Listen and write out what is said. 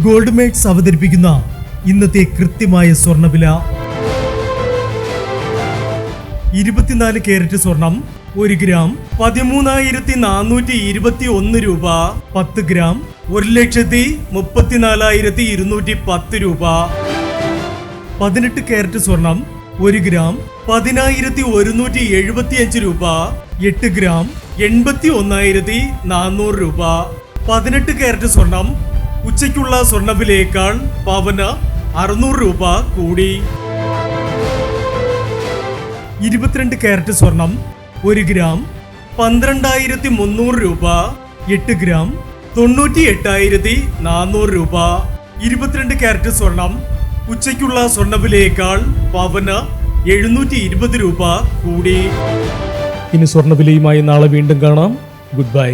Gold makes അവതരിപ്പിക്കുന്ന ഇന്നത്തെ കൃത്യമായ സ്വർണ്ണവില. 24 കാരറ്റ് സ്വർണം 1 ഗ്രാം 13,421 രൂപ. 10 ഗ്രാം 1,34,210 രൂപ. 18 കാരറ്റ് സ്വർണം 1 ഗ്രാം 10,175 രൂപ. 8 ഗ്രാം 81,400 രൂപ. 18 കാരറ്റ് സ്വർണം ഉച്ചയ്ക്കുള്ള സ്വർണ്ണവിലയേക്കാൾ പവന് 600 രൂപ കൂടി. 22 കാരറ്റ് സ്വർണം 1 ഗ്രാം 12,300 രൂപ. 8 ഗ്രാം 98,400 രൂപ. 22 കാരറ്റ് സ്വർണം ഉച്ചയ്ക്കുള്ള സ്വർണ്ണവിലയേക്കാൾ പവന് 720 രൂപ കൂടി. ഇനി സ്വർണ്ണവിലയുമായി നാളെ വീണ്ടും കാണാം. Good bye.